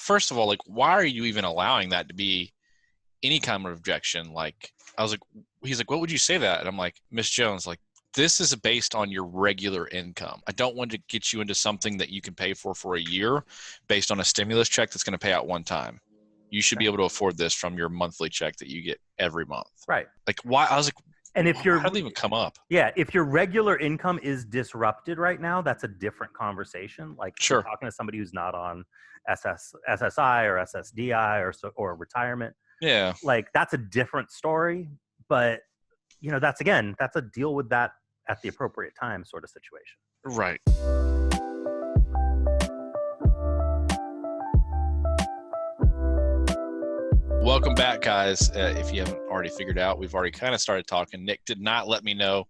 first of all, like, why are you even allowing that to be any kind of objection? Like, I was like, he's like, what would you say that? And I'm like, Miss Jones, like, this is based on your regular income. I don't want to get you into something that you can pay for a year based on a stimulus check that's going to pay out one time. You should be able to afford this from your monthly check that you get every month. Right. Like, why? I was like, and if you're, how did it even come up? Yeah. If your regular income is disrupted right now, that's a different conversation. Like, sure, talking to somebody who's not on SSI or SSDI or retirement. Yeah. Like, that's a different story. But, you know, that's a deal with that at the appropriate time sort of situation. Right. Welcome back, guys. If you haven't already figured out, we've already kind of started talking. Nick did not let me know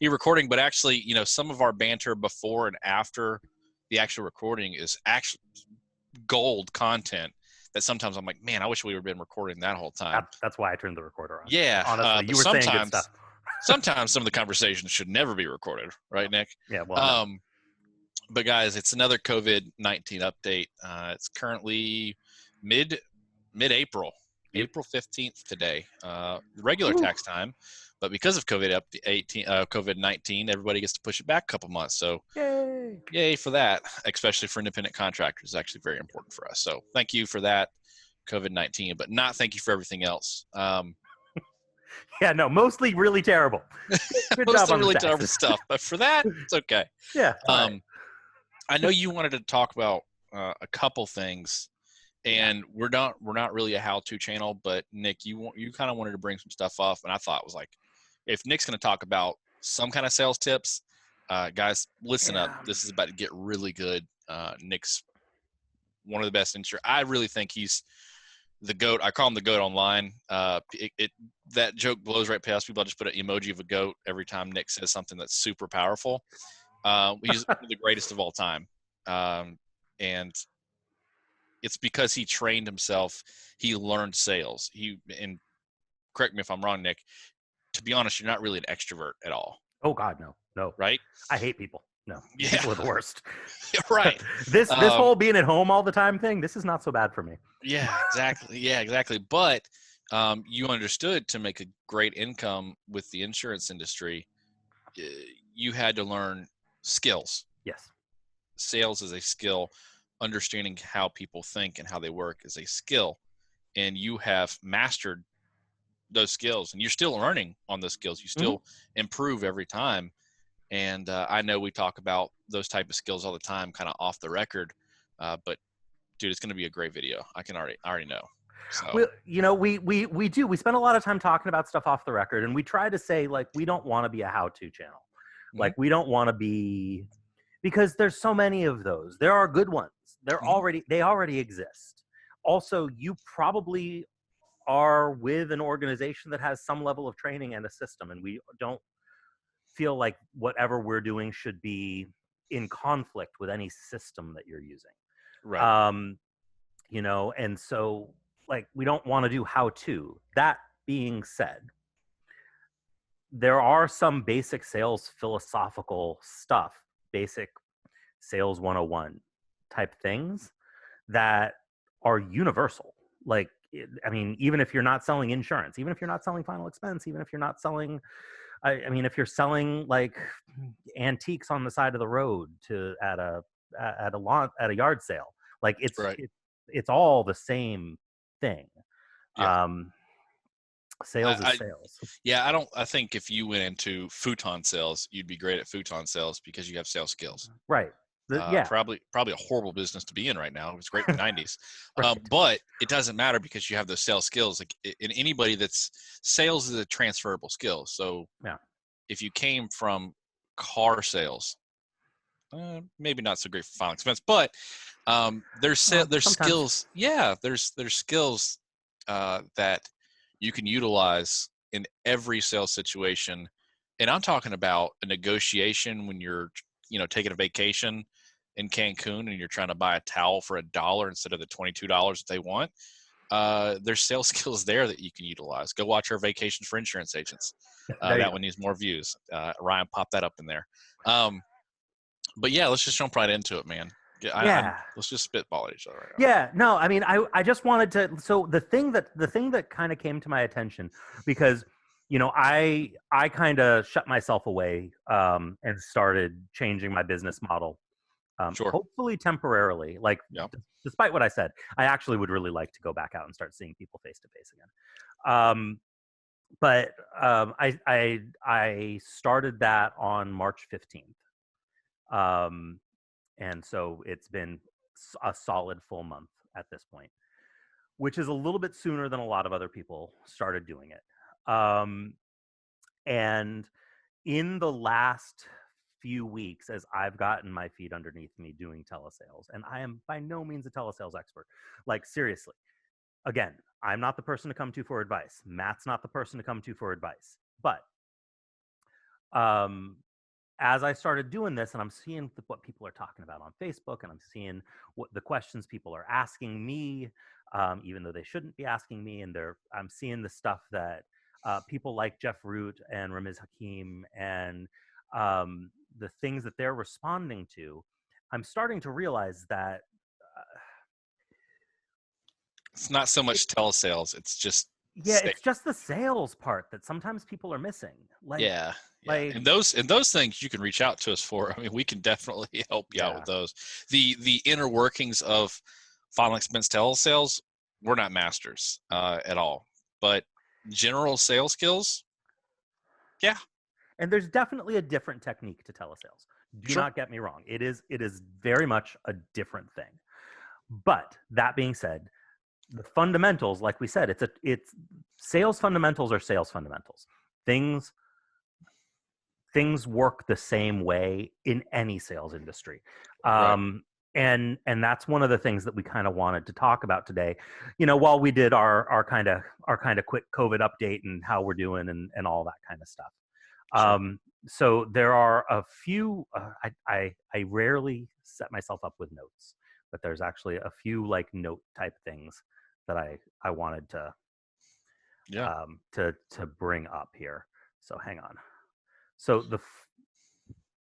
you're recording, but actually, you know, some of our banter before and after the actual recording is actually gold content that sometimes I'm like, man, I wish we would have been recording that whole time. That's why I turned the recorder on. Yeah. Honestly, you were saying good stuff. Sometimes some of the conversations should never be recorded, right, Nick? Yeah. Well, no. But guys, it's another COVID-19 update. It's currently mid-April, April 15th today, regular tax time. But because of COVID-19, everybody gets to push it back a couple months. So yay for that, especially for independent contractors. It's actually very important for us. So thank you for that, COVID-19, but not thank you for everything else. Yeah, no, mostly really terrible. Good job on really terrible stuff, but for that, it's okay. Yeah. I know you wanted to talk about a couple things, and we're not really a how-to channel, but Nick, you kind of wanted to bring some stuff up, and I thought it was like, if Nick's going to talk about some kind of sales tips, guys, listen up. This is about to get really good. Nick's one of the best insurers. I really think he's the GOAT. I call him the GOAT online. That joke blows right past people. I just put an emoji of a goat every time Nick says something that's super powerful. He's one of the greatest of all time. And it's because he trained himself. He learned sales. And correct me if I'm wrong, Nick, to be honest, you're not really an extrovert at all. Oh God, no. Right? I hate people. No. Yeah. People are the worst. Right. This whole being at home all the time thing, this is not so bad for me. Yeah, exactly. Yeah, exactly. But you understood to make a great income with the insurance industry, you had to learn skills. Yes. Sales is a skill. Understanding how people think and how they work is a skill. And you have mastered those skills, and you're still learning on those skills. You still improve every time. And I know we talk about those type of skills all the time, kind of off the record. But dude, it's going to be a great video. I already know. So. Well, you know, we do. We spend a lot of time talking about stuff off the record, and we try to say, like, we don't want to be a how-to channel. Like, we don't want to be, because there's so many of those. There are good ones. They already exist. Also, you probably are with an organization that has some level of training and a system, and we don't feel like whatever we're doing should be in conflict with any system that you're using. Right. You know, and so, like, we don't want to do how-to. That being said, there are some basic sales philosophical stuff, basic sales 101 type things that are universal. Like, I mean, even if you're not selling insurance, even if you're not selling final expense, even if you're not selling, I mean, if you're selling like antiques on the side of the road at a yard sale, like it's all the same thing. Yeah. Sales is sales. Yeah, I think if you went into futon sales, you'd be great at futon sales because you have sales skills. Right. Probably a horrible business to be in right now. It was great in the 90s. Right. But it doesn't matter because you have those sales skills. Like in anybody sales is a transferable skill. So if you came from car sales, maybe not so great for final expense, but there's skills. Yeah, there's skills that you can utilize in every sales situation. And I'm talking about a negotiation when you're, taking a vacation in Cancun and you're trying to buy a towel for $1 instead of the $22 that they want. There's sales skills there that you can utilize. Go watch our Vacations for Insurance Agents. That one needs more views. Ryan, pop that up in there. But yeah, let's just jump right into it, man. Yeah, Yeah. let's just spitball at each other right now. Yeah, no, I mean, I just wanted to. So the thing that kind of came to my attention, because I kind of shut myself away and started changing my business model, Sure. hopefully temporarily. Like, Yeah. despite what I said, I actually would really like to go back out and start seeing people face to face again. But I started that on March 15th. And so it's been a solid full month at this point, which is a little bit sooner than a lot of other people started doing it. And in the last few weeks, as I've gotten my feet underneath me doing telesales, and I am by no means a telesales expert, like seriously, again, I'm not the person to come to for advice. Matt's not the person to come to for advice. But as I started doing this, and I'm seeing what people are talking about on Facebook, and I'm seeing what the questions people are asking me, even though they shouldn't be asking me, and I'm seeing the stuff that people like Jeff Root and Ramiz Hakim and the things that they're responding to, I'm starting to realize that it's not so much telesales; it's just it's just the sales part that sometimes people are missing. Yeah. And those things you can reach out to us for. I mean, we can definitely help you out with those. The inner workings of final expense telesales, we're not masters at all. But general sales skills, yeah. And there's definitely a different technique to telesales. Do not get me wrong. It is very much a different thing. But that being said, the fundamentals, like we said, it's sales fundamentals are sales fundamentals. Things work the same way in any sales industry. And that's one of the things that we kind of wanted to talk about today, while we did our kind of quick COVID update and how we're doing and all that kind of stuff. So there are a few, I rarely set myself up with notes, but there's actually a few like note type things that I wanted to bring up here. So hang on. So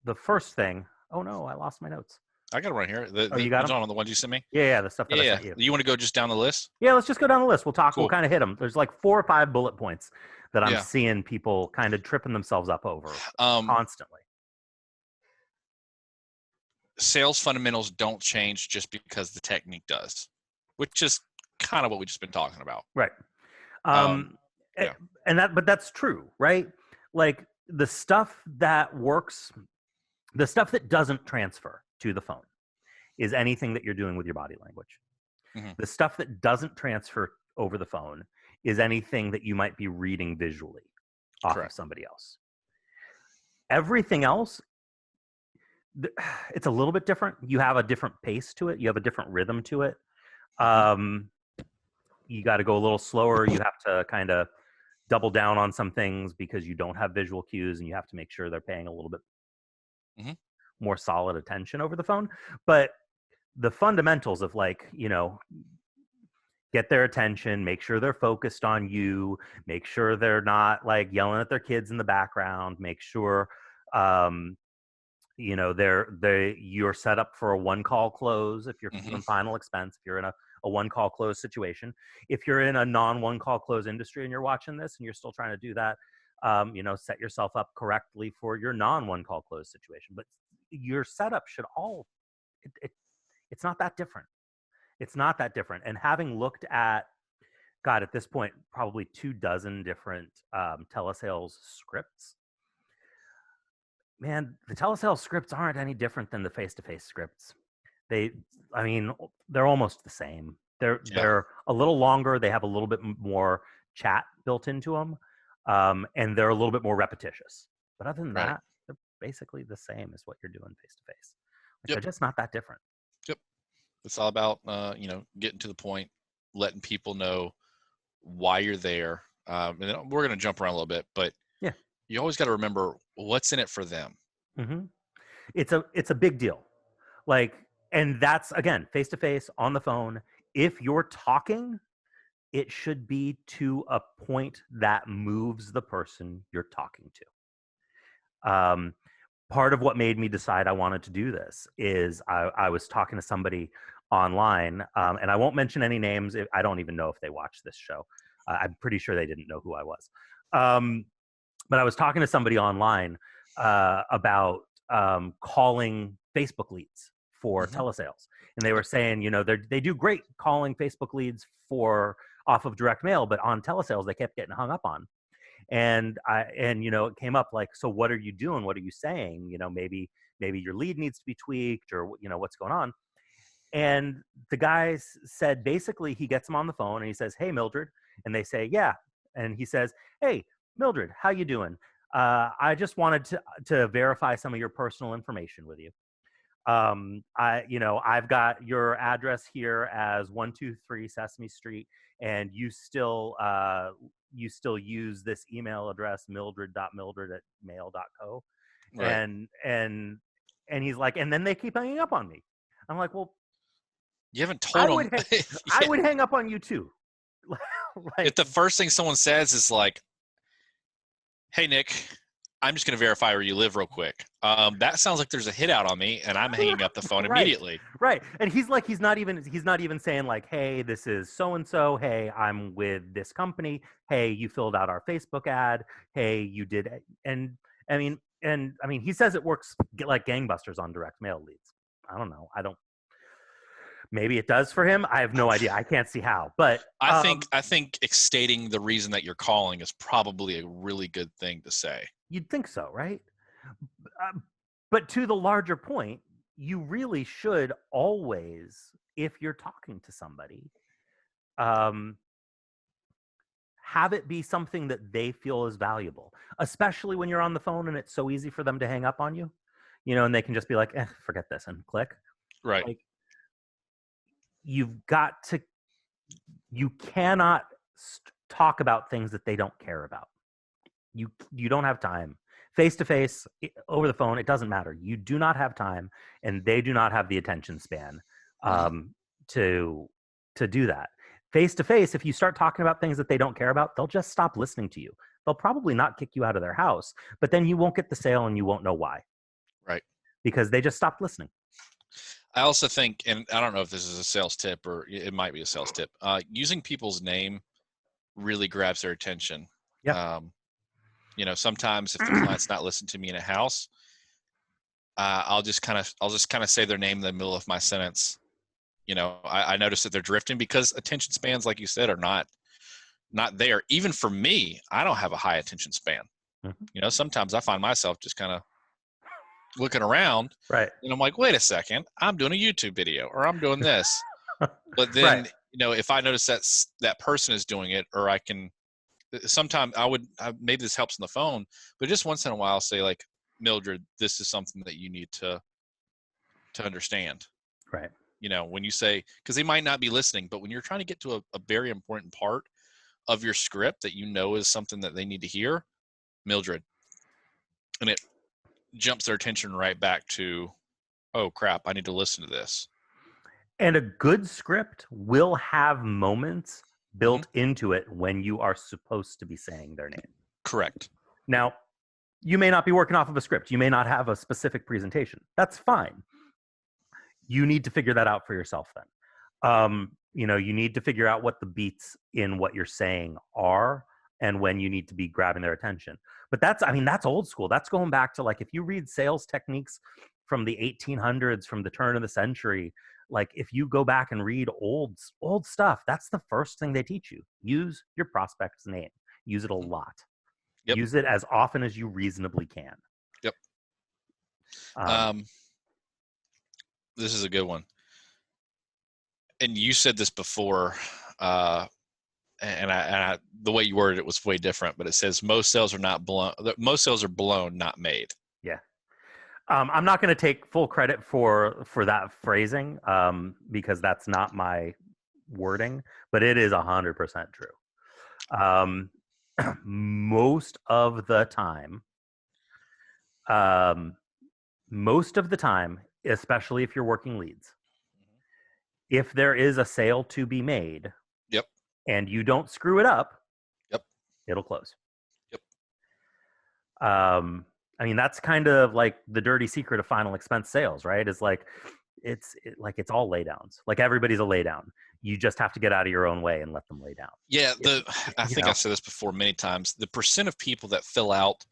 the first thing, oh no, I lost my notes. I got it right here. You got them? On the ones you sent me? Yeah, the stuff that I sent you. You want to go just down the list? Yeah, let's just go down the list. We'll talk. Cool. We'll kind of hit them. There's like 4 or 5 bullet points that I'm seeing people kind of tripping themselves up over constantly. Sales fundamentals don't change just because the technique does, which is kind of what we've just been talking about. Right. But that's true, right? Like the stuff that works, the stuff that doesn't transfer to the phone is anything that you're doing with your body language. Mm-hmm. The stuff that doesn't transfer over the phone is anything that you might be reading visually off of somebody else. Everything else, it's a little bit different. You have a different pace to it. You have a different rhythm to it. You got to go a little slower. You have to kind of double down on some things because you don't have visual cues, and you have to make sure they're paying a little bit more solid attention over the phone. But the fundamentals of get their attention, make sure they're focused on you, make sure they're not like yelling at their kids in the background, make sure you're set up for a one-call close if you're doing final expense, if you're in a one-call close situation. If you're in a non-one-call close industry and you're watching this and you're still trying to do that, set yourself up correctly for your non-one-call close situation. But your setup should it's not that different. It's not that different. And having looked at, at this point, probably 24 different telesales scripts, man, the telesales scripts aren't any different than the face-to-face scripts. They're almost the same. They're a little longer. They have a little bit more chat built into them, and they're a little bit more repetitious. But other than that, they're basically the same as what you're doing face-to-face. They're just not that different. Yep. It's all about, getting to the point, letting people know why you're there. And then we're going to jump around a little bit, but you always got to remember what's in it for them. Mm-hmm. It's a big deal. And that's, again, face-to-face, on the phone. If you're talking, it should be to a point that moves the person you're talking to. part of what made me decide I wanted to do this is I was talking to somebody online, and I won't mention any names. I don't even know if they watch this show. I'm pretty sure they didn't know who I was. But I was talking to somebody online about calling Facebook leads for telesales. And they were saying, they do great calling Facebook leads off of direct mail, but on telesales, they kept getting hung up on. And it came up like, so what are you doing? What are you saying? Maybe your lead needs to be tweaked, or, what's going on. And the guy said, basically, he gets them on the phone and he says, "Hey, Mildred." And they say, "Yeah." And he says, "Hey, Mildred, how you doing? I just wanted to verify some of your personal information with you. I've got your address here as 123 Sesame Street, and you still use this email address, mildred.mildred@mail.co." Right. And he's like, and then they keep hanging up on me. I'm like, well, You haven't told them. I would hang up on you too. If the first thing someone says is like, "Hey, Nick, I'm just going to verify where you live real quick," that sounds like there's a hit out on me, and I'm hanging up the phone immediately. Right. And he's not even saying like, "Hey, this is so and so. Hey, I'm with this company. Hey, you filled out our Facebook ad. Hey, you did." And I mean, he says it works like gangbusters on direct mail leads. I don't know. Maybe it does for him. I have no idea. I can't see how. But I think stating the reason that you're calling is probably a really good thing to say. You'd think so, right? But to the larger point, you really should always, if you're talking to somebody, have it be something that they feel is valuable, especially when you're on the phone and it's so easy for them to hang up on you, and they can just be like, forget this, and click. Right. Like, you cannot talk about things that they don't care about. You don't have time. Face to face, over the phone, it doesn't matter. You do not have time, and they do not have the attention span to do that. Face to face, if you start talking about things that they don't care about, they'll just stop listening to you. They'll probably not kick you out of their house, but then you won't get the sale and you won't know why. Right. Because they just stopped listening. I also think, and I don't know if this is a sales tip or it might be a sales tip, using people's name really grabs their attention. Yeah. Sometimes if the client's not listening to me in a house, I'll just kind of say their name in the middle of my sentence. I notice that they're drifting because attention spans, like you said, are not there. Even for me, I don't have a high attention span. Mm-hmm. Sometimes I find myself just kind of looking around, right? And I'm like, wait a second, I'm doing a YouTube video or I'm doing this. But then, right. If I notice that person is doing it, or I can, sometimes maybe this helps on the phone, but just once in a while say like, "Mildred, this is something that you need to understand." Right. When you say, because they might not be listening, but when you're trying to get to a very important part of your script that is something that they need to hear, "Mildred," and it jumps their attention right back to, "Oh crap, I need to listen to this." And a good script will have moments built into it when you are supposed to be saying their name. Correct. Now, you may not be working off of a script. You may not have a specific presentation. That's fine. You need to figure that out for yourself then. You need to figure out what the beats in what you're saying are and when you need to be grabbing their attention. But that's old school. That's going back to, like, if you read sales techniques from the 1800s, from the turn of the century, like if you go back and read old stuff, that's the first thing they teach you. Use your prospect's name. Use it a lot. Yep. Use it as often as you reasonably can. Yep. This is a good one. And you said this before, and the way you worded it was way different, but it says most sales are blown, not made. Yeah. I'm not going to take full credit for that phrasing because that's not my wording, but it is 100% true. Most of the time, especially if you're working leads, if there is a sale to be made, yep, and you don't screw it up, yep, it'll close. Yep. I mean, that's kind of like the dirty secret of final expense sales, right? Is like it's all laydowns. Like everybody's a laydown. You just have to get out of your own way and let them lay down. Yeah, I You think know? I've said this before many times. The percent of people that fill out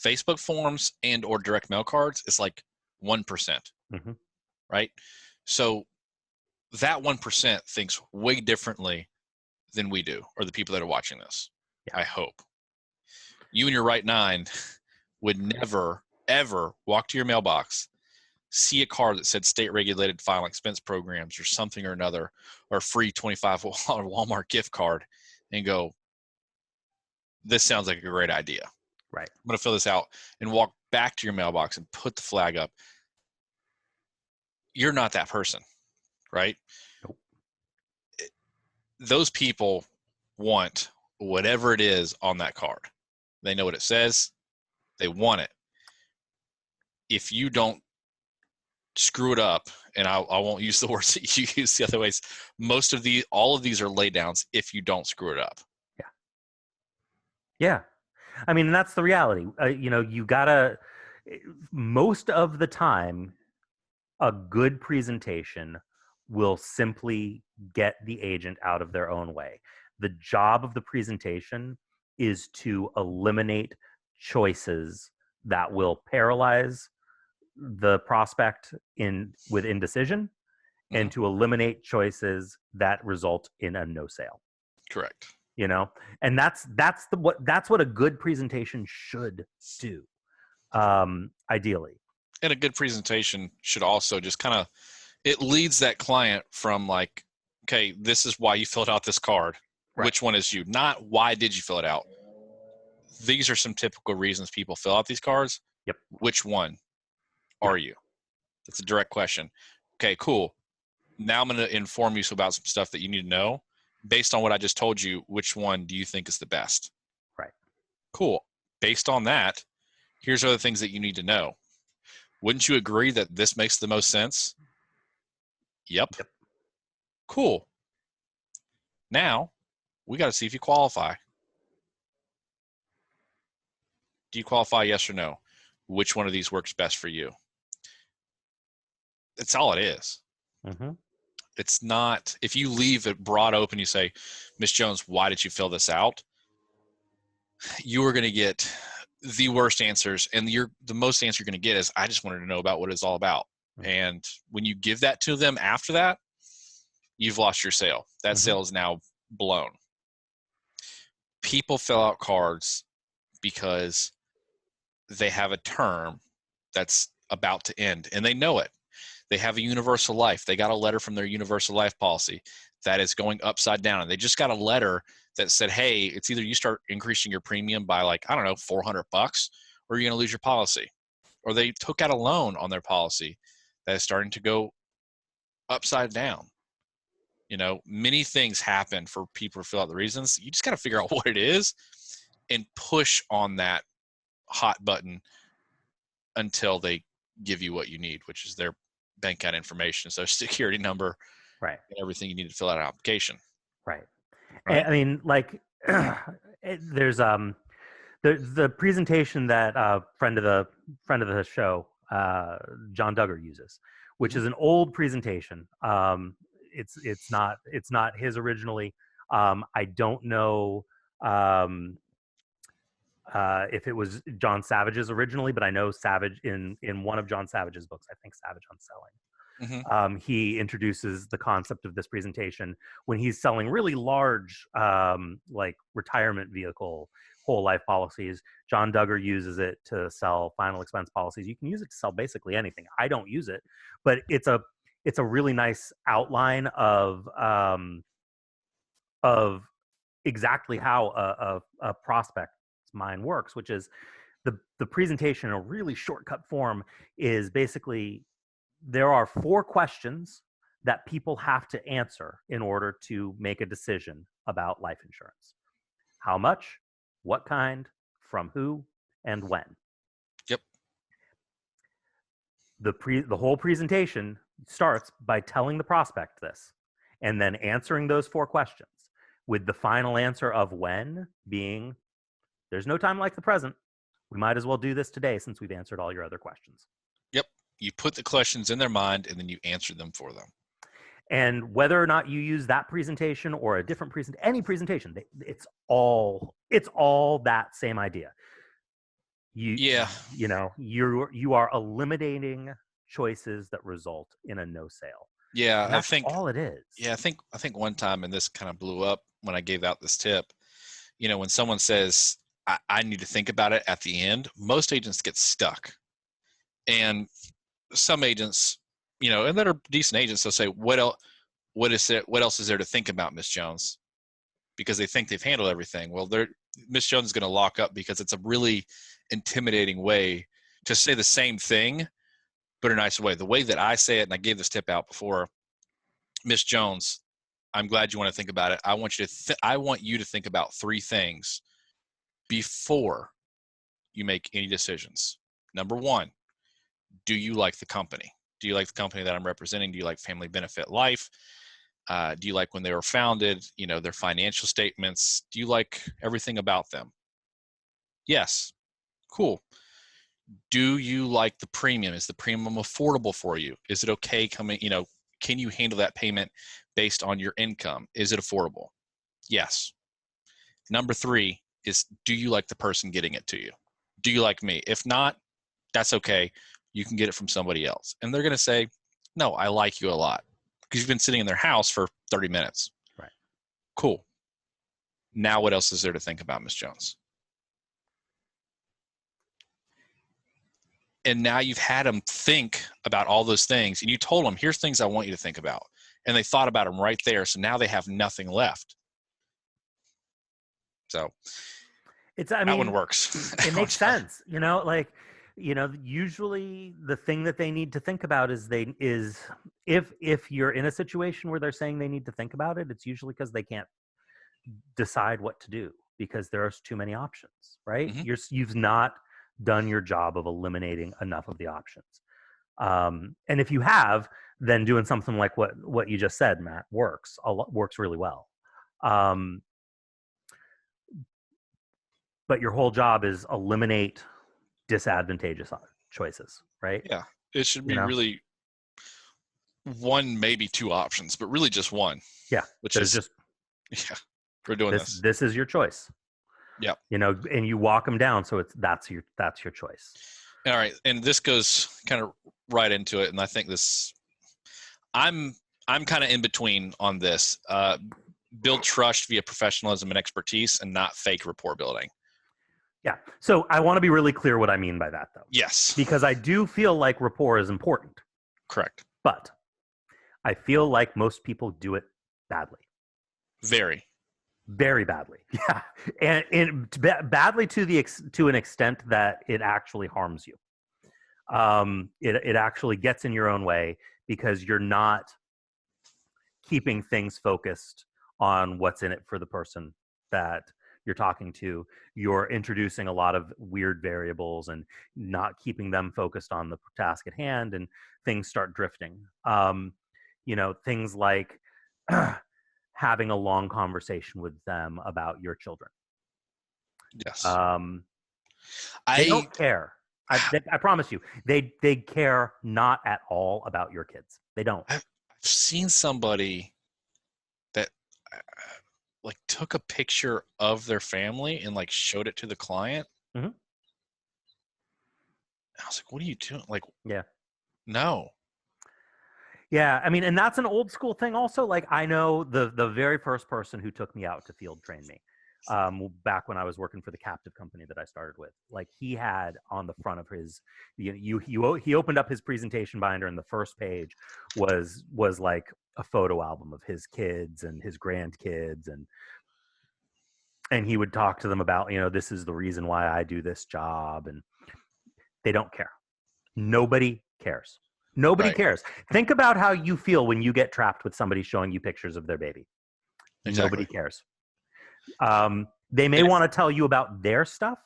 Facebook forms and or direct mail cards is like 1%, Mm-hmm. right? So that 1% thinks way differently than we do, or the people that are watching this. Yeah. I hope. You in your right mind would never, ever walk to your mailbox, see a card that said state regulated final expense programs or something or another, or a free $25 Walmart gift card, and go, this sounds like a great idea. Right. I'm going to fill this out, and walk back to your mailbox and put the flag up. You're not that person, right? Nope. Those people want whatever it is on that card. They know what it says. They want it. If you don't screw it up, and I won't use the words that you use the other ways, all of these are laydowns if you don't screw it up. Yeah. Yeah. I mean, that's the reality. You gotta, most of the time, a good presentation will simply get the agent out of their own way. The job of the presentation is to eliminate choices that will paralyze the prospect with indecision, and to eliminate choices that result in a no sale. Correct. And that's what a good presentation should do, ideally. And a good presentation should also just kind of, it leads that client from like, okay, this is why you filled out this card. Right. Which one is you? Not why did you fill it out? These are some typical reasons people fill out these cards. Yep. Which one are you? That's a direct question. Okay, cool. Now I'm going to inform you about some stuff that you need to know. Based on what I just told you, which one do you think is the best? Right. Cool. Based on that, here's other things that you need to know. Wouldn't you agree that this makes the most sense? Yep. Cool. Now, we got to see if you qualify. Do you qualify, yes or no? Which one of these works best for you? That's all it is. Mm-hmm. It's not, if you leave it broad open, you say, Miss Jones, why did you fill this out? You are going to get the worst answers. And the most answer you're going to get is, I just wanted to know about what it's all about. Mm-hmm. And when you give that to them after that, you've lost your sale. That sale is now blown. People fill out cards because they have a term that's about to end, and they know it. They have a universal life. They got a letter from their universal life policy that is going upside down. And they just got a letter that said, hey, it's either you start increasing your premium by like, I don't know, $400, or you're going to lose your policy. Or they took out a loan on their policy that is starting to go upside down. Many things happen for people to fill out the reasons. You just got to figure out what it is and push on that hot button until they give you what you need, which is their bank account information, so security number, right, and everything you need to fill out an application. Right. I mean, like, there's the presentation that friend of the show, John Duggar, uses, which is an old presentation. It's not his originally. I don't know if it was John Savage's originally, but I know Savage in one of John Savage's books, I think Savage on Selling, he introduces the concept of this presentation when he's selling really large, like retirement vehicle, whole life policies. John Duggar uses it to sell final expense policies. You can use it to sell basically anything. I don't use it, but it's a really nice outline of exactly how a prospect's mind works, which is the presentation in a really shortcut form is basically there are 4 questions that people have to answer in order to make a decision about life insurance. How much, what kind, from who, and when. Yep. The whole presentation starts by telling the prospect this and then answering those 4 questions, with the final answer of when being, there's no time like the present. We might as well do this today since we've answered all your other questions. Yep. You put the questions in their mind and then you answer them for them. And whether or not you use that presentation or a different any presentation, it's all that same idea. You are eliminating choices that result in a no sale. Yeah, and that's all it is. Yeah, I think one time, and this kind of blew up when I gave out this tip. When someone says, I need to think about it at the end, most agents get stuck. And some agents, and that are decent agents, they'll say, what else is there to think about, Miss Jones? Because they think they've handled everything. Well, Miss Jones is going to lock up because it's a really intimidating way to say the same thing, but in a nicer way. The way that I say it, and I gave this tip out before, Miss Jones, I'm glad you want to think about it. I want you to think about 3 things before you make any decisions. Number 1, do you like the company? Do you like the company that I'm representing? Do you like Family Benefit Life? Do you like when they were founded, their financial statements? Do you like everything about them? Yes. Cool. Do you like the premium? Is the premium affordable for you? Is it okay coming, can you handle that payment based on your income? Is it affordable? Yes. Number 3 is, do you like the person getting it to you? Do you like me? If not, that's okay. You can get it from somebody else. And they're going to say, no, I like you a lot because you've been sitting in their house for 30 minutes. Right. Cool. Now what else is there to think about, Miss Jones? And now you've had them think about all those things, and you told them, here's things I want you to think about. And they thought about them right there. So now they have nothing left. So that one works. It makes sense. Usually the thing that they need to think about is if you're in a situation where they're saying they need to think about it, it's usually because they can't decide what to do because there's too many options, right? Mm-hmm. You've not done your job of eliminating enough of the options. And if you have, then doing something like what you just said, Matt, works really well. But your whole job is eliminate disadvantageous choices, right? Yeah. It should be really 1, maybe 2 options, but really just 1. Yeah. We're doing this. This is your choice. Yeah. And you walk them down. So that's your choice. All right. And this goes kind of right into it. And I think I'm kind of in between on this. Build trust via professionalism and expertise and not fake rapport building. Yeah. So I want to be really clear what I mean by that, though. Yes. Because I do feel like rapport is important. Correct. But I feel like most people do it badly. Very. Very badly. Yeah. And badly to an extent that it actually harms you. It actually gets in your own way because you're not keeping things focused on what's in it for the person that you're talking to. You're introducing a lot of weird variables and not keeping them focused on the task at hand, and things start drifting. Things like having a long conversation with them about your children. Yes. They don't care. I promise you, they care not at all about your kids. They don't. I've seen somebody that took a picture of their family and showed it to the client. Mm-hmm. I was like, what are you doing? Yeah. No. Yeah, and that's an old school thing also. I know the very first person who took me out to field train me, back when I was working for the captive company that I started with, he had on the front of his, he opened up his presentation binder and the first page was a photo album of his kids and his grandkids, and he would talk to them about, this is the reason why I do this job, and they don't care. Nobody cares. Nobody cares. Think about how you feel when you get trapped with somebody showing you pictures of their baby. Exactly. Nobody cares. They may want to tell you about their stuff.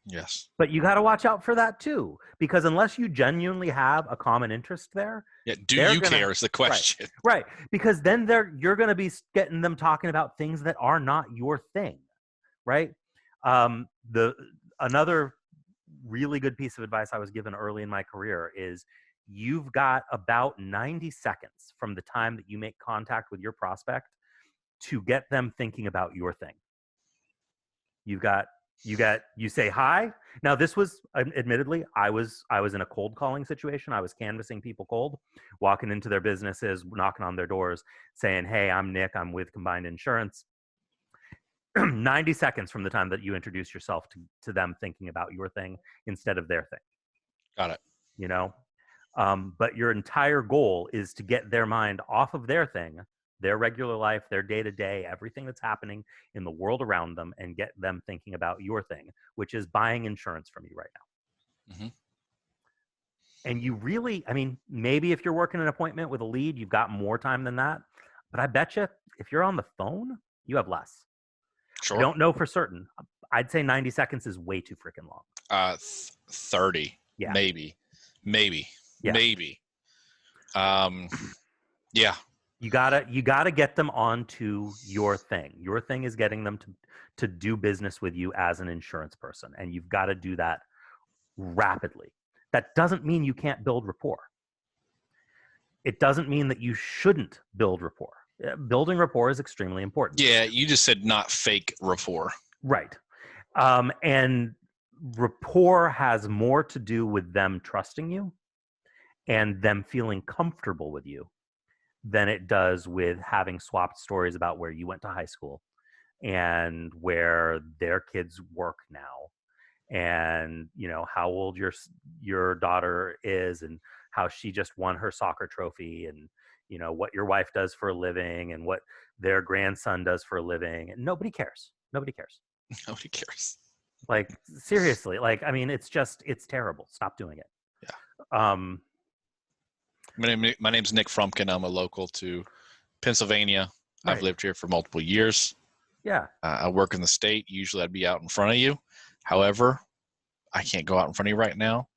Yes. But you got to watch out for that too, because unless you genuinely have a common interest there. Yeah. Do you care is the question. Right. Because then you're going to be getting them talking about things that are not your thing. Right. Another really good piece of advice I was given early in my career is you've got about 90 seconds from the time that you make contact with your prospect to get them thinking about your thing. You say hi. Now this was admittedly, I was in a cold calling situation. I was canvassing people cold, walking into their businesses, knocking on their doors, saying, "Hey, I'm Nick. I'm with Combined Insurance." 90 seconds from the time that you introduce yourself to them thinking about your thing instead of their thing. Got it. You know, but your entire goal is to get their mind off of their thing, their regular life, their day-to-day, everything that's happening in the world around them, and get them thinking about your thing, which is buying insurance from you right now. Mm-hmm. And you really, I mean, maybe if you're working an appointment with a lead, you've got more time than that. But I bet you if you're on the phone, you have less. Sure. I don't know for certain. I'd say 90 seconds is way too freaking long. 30, yeah. maybe, yeah. maybe. Yeah. You gotta get them onto your thing. Your thing is getting them to do business with you as an insurance person, and you've got to do that rapidly. That doesn't mean you can't build rapport. It doesn't mean that you shouldn't build rapport. Building rapport is extremely important. Yeah, you just said not fake rapport. Right. And rapport has more to do with them trusting you and them feeling comfortable with you than it does with having swapped stories about where you went to high school and where their kids work now, and how old your daughter is, and how she just won her soccer trophy, and what your wife does for a living, and what their grandson does for a living. And nobody cares. Nobody cares. Nobody cares. Like, seriously, like, I mean, it's terrible. Stop doing it. Yeah. My name's Nick Frumpkin. I'm a local to Pennsylvania. Right. I've lived here for multiple years. Yeah. I work in the state. Usually I'd be out in front of you. However, I can't go out in front of you right now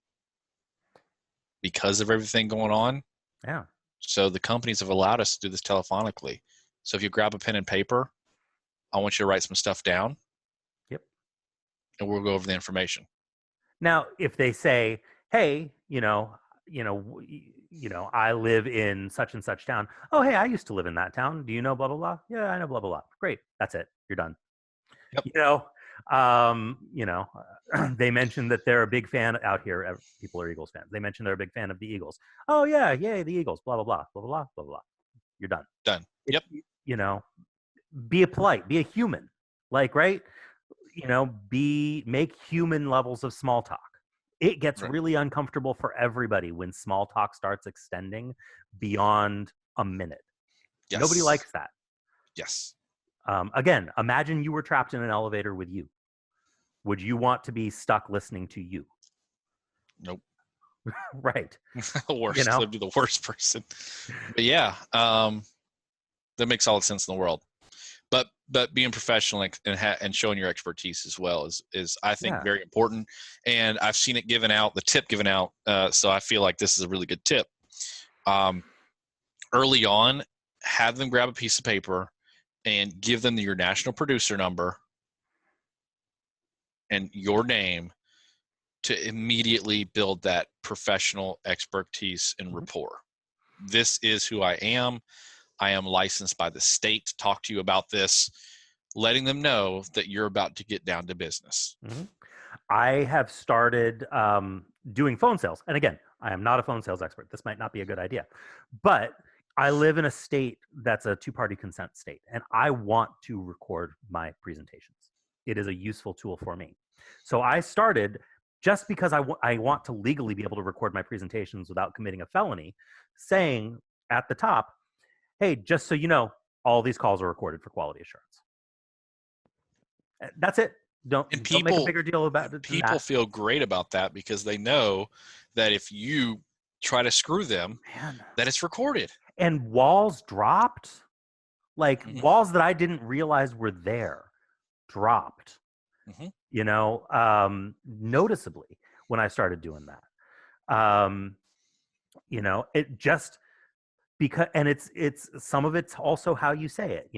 because of everything going on. Yeah. So the companies have allowed us to do this telephonically. So if you grab a pen and paper, I want you to write some stuff down. Yep. And we'll go over the information. Now, if they say, "Hey, I live in such and such town." "Oh, hey, I used to live in that town. Do you know blah, blah, blah?" "Yeah, I know blah, blah, blah." Great. That's it. You're done. Yep. They mentioned that they're a big fan out here. People are Eagles fans. They mentioned they're a big fan of the Eagles. "Oh, yeah, yay, the Eagles, blah, blah, blah, blah, blah, blah, blah." You're done. Done. Yep. Be polite, be a human. Like, right? Make human levels of small talk. It gets really uncomfortable for everybody when small talk starts extending beyond a minute. Yes. Nobody likes that. Yes. Again, imagine you were trapped in an elevator with you. Would you want to be stuck listening to you? Nope. Right. Worst. Would be the worst person. But yeah, that makes all the sense in the world. But being professional and showing your expertise as well is I think very important. And I've seen it given out, the tip given out. So I feel like this is a really good tip. Early on, have them grab a piece of paper and give them your national producer number and your name to immediately build that professional expertise and rapport. This is who I am. I am licensed by the state to talk to you about this, letting them know that you're about to get down to business. Mm-hmm. I have started doing phone sales. And again, I am not a phone sales expert. This might not be a good idea. But I live in a state that's a two-party consent state, and I want to record my presentations. It is a useful tool for me. So I started, just because I want to legally be able to record my presentations without committing a felony, saying at the top, "Hey, just so you know, all these calls are recorded for quality assurance." That's it. Don't make a bigger deal about it. People feel great about that because they know that if you try to screw them, that it's recorded. And walls dropped, like walls that I didn't realize were there, dropped. Noticeably when I started doing that. It just because, and it's some of it's also how you say it.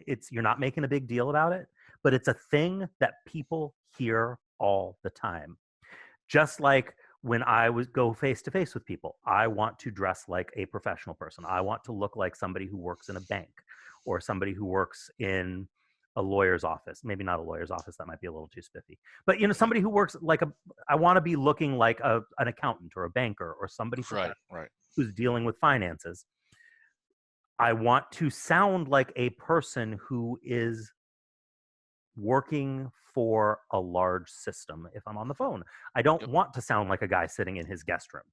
It's you're not making a big deal about it, but it's a thing that people hear all the time. Just like when I would go face to face with people, I want to dress like a professional person. I want to look like somebody who works in a bank or somebody who works in a lawyer's office. Maybe not a lawyer's office, that might be a little too spiffy. But somebody who works like I want to be looking like an accountant or a banker or somebody Right. who's dealing with finances. I want to sound like a person who is working for a large system if I'm on the phone. I don't want to sound like a guy sitting in his guest room.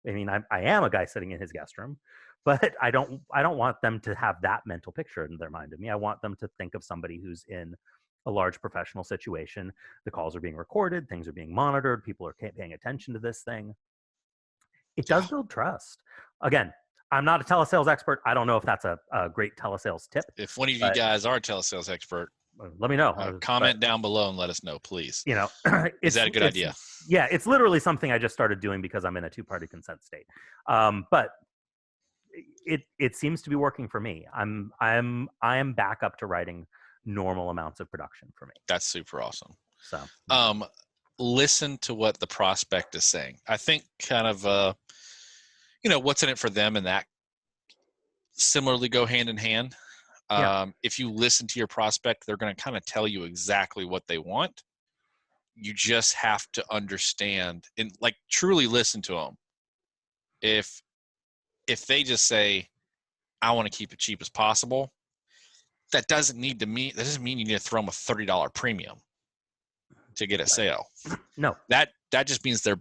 I mean, I am a guy sitting in his guest room, but I don't want them to have that mental picture in their mind of me. I want them to think of somebody who's in a large professional situation. The calls are being recorded, things are being monitored, people are paying attention to this thing. It does build trust. Again, I'm not a telesales expert. I don't know if that's a great telesales tip. If one of you guys are a telesales expert, let me know. Comment down below and let us know, please. Is that a good idea? Yeah, it's literally something I just started doing because I'm in a two-party consent state. But it seems to be working for me. I am back up to writing normal amounts of production for me. That's super awesome. So, listen to what the prospect is saying. I think kind of what's in it for them, and that similarly go hand in hand. If you listen to your prospect, they're going to kind of tell you exactly what they want. You just have to understand and truly listen to them. If they just say, I want to keep it cheap as possible, that doesn't mean you need to throw them a $30 premium to get a sale. No, that just means they're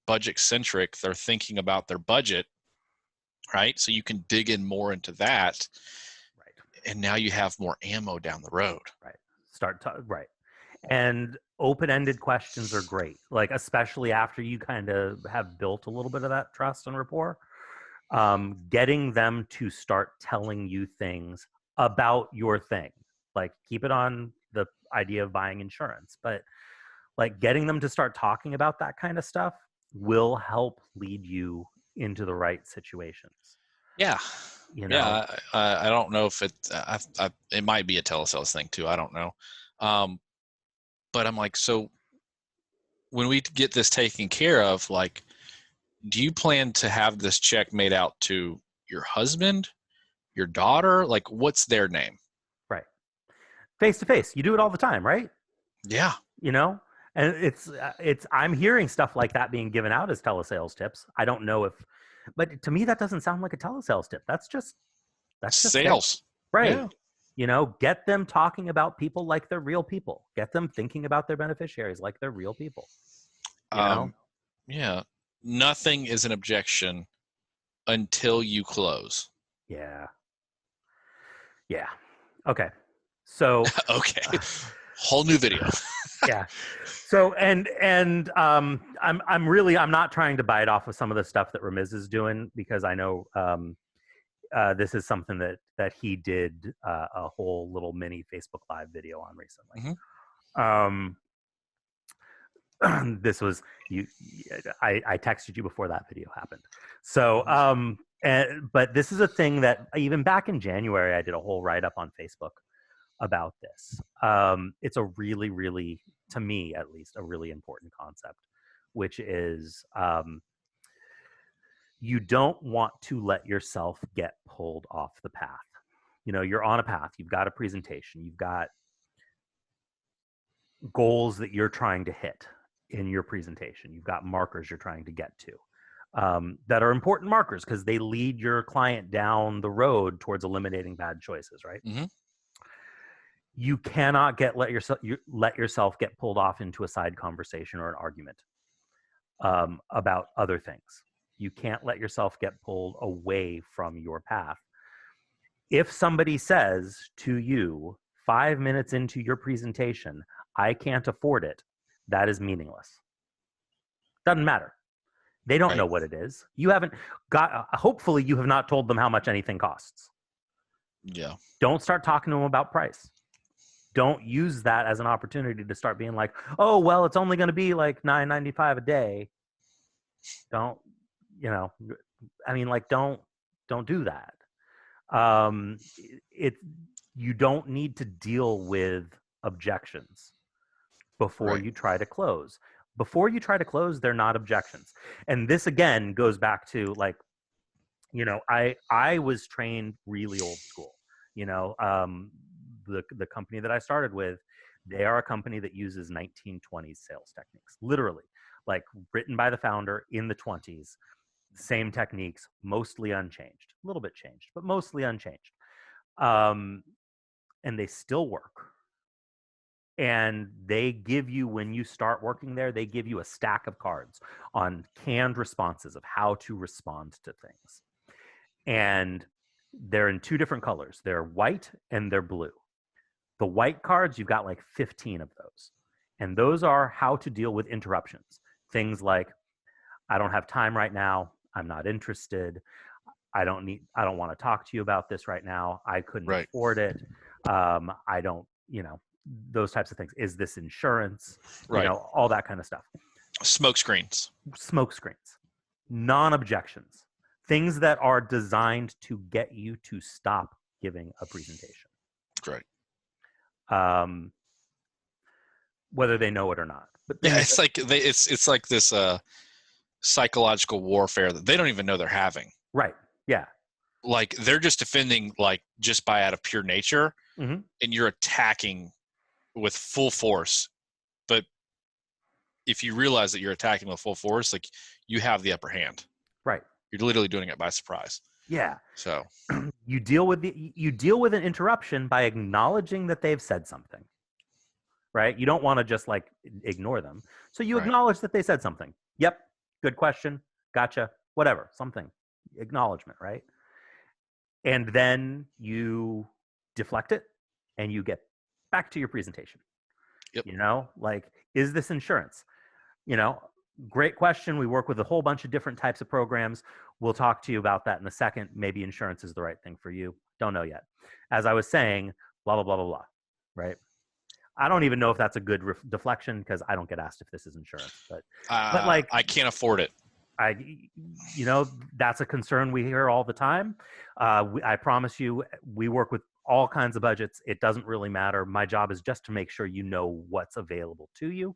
budget centric. They're thinking about their budget. Right. So you can dig in more into that. Right. And now you have more ammo down the road. Right. Right. And open-ended questions are great. Especially after you kind of have built a little bit of that trust and rapport, getting them to start telling you things about your thing. Keep it on the idea of buying insurance, but getting them to start talking about that kind of stuff will help lead you into the right situations. Yeah. I don't know if it might be a telesales thing too. I don't know. But I'm so when we get this taken care of, do you plan to have this check made out to your husband, your daughter? What's their name? Right. Face to face. You do it all the time, right? Yeah. And it's I'm hearing stuff like that being given out as telesales tips. I don't know but to me that doesn't sound like a telesales tip. That's just sales. Right. Yeah. Get them talking about people like they're real people. Get them thinking about their beneficiaries like they're real people. Yeah. Nothing is an objection until you close. Yeah. Yeah. Okay. So okay. Whole new video. Yeah. So and I'm not trying to bite off of some of the stuff that Ramiz is doing, because I know this is something that he did a whole little mini Facebook Live video on recently. This was I texted you before that video happened. So but this is a thing that even back in January I did a whole write-up on Facebook about this. It's a really, really, to me at least, a really important concept, which is you don't want to let yourself get pulled off the path. You're on a path, you've got a presentation, you've got goals that you're trying to hit in your presentation, you've got markers you're trying to get to that are important markers because they lead your client down the road towards eliminating bad choices, right? Mm-hmm. You cannot let yourself get pulled off into a side conversation or an argument about other things. You can't let yourself get pulled away from your path. If somebody says to you 5 minutes into your presentation, I can't afford it, that is meaningless. Doesn't matter. They don't know what it is. You haven't got, hopefully you have not told them how much anything costs. Yeah. Don't start talking to them about price. Don't use that as an opportunity to start being like, oh, well, it's only going to be like $9.95 a day. Don't do that. You don't need to deal with objections before you try to close. Before you try to close, they're not objections. And this again goes back to like, I was trained really old school. The company that I started with, they are a company that uses 1920s sales techniques, literally, like written by the founder in the 20s. Same techniques, mostly unchanged, a little bit changed, but mostly unchanged. And they still work. And they give you, when you start working there, they give you a stack of cards on canned responses of how to respond to things. And they're in two different colors. They're white and they're blue. The white cards, you've got like 15 of those. And those are how to deal with interruptions. Things like, I don't have time right now. I'm not interested. I don't want to talk to you about this right now. I couldn't afford it. I don't, those types of things. Is this insurance? Right. All that kind of stuff. Smoke screens. Non-objections. Things that are designed to get you to stop giving a presentation. Right. Whether they know it or not. But yeah, it's like it's like this psychological warfare that they don't even know they're having. Right. Yeah. Like they're just defending like just by out of pure nature, and you're attacking with full force. But if you realize that you're attacking with full force, like you have the upper hand. Right. You're literally doing it by surprise. Yeah. So you deal with an interruption by acknowledging that they've said something. Right? You don't want to just like ignore them. So you acknowledge that they said something. Yep. Good question. Gotcha. Whatever. Something. Acknowledgement, right? And then you deflect it and you get back to your presentation. Yep. Like, is this insurance? Great question. We work with a whole bunch of different types of programs. We'll talk to you about that in a second. Maybe insurance is the right thing for you. Don't know yet. As I was saying, blah, blah, blah, blah, blah. Right? I don't even know if that's a good deflection because I don't get asked if this is insurance. But like, I can't afford it. That's a concern we hear all the time. I promise you, we work with all kinds of budgets. It doesn't really matter. My job is just to make sure you know what's available to you.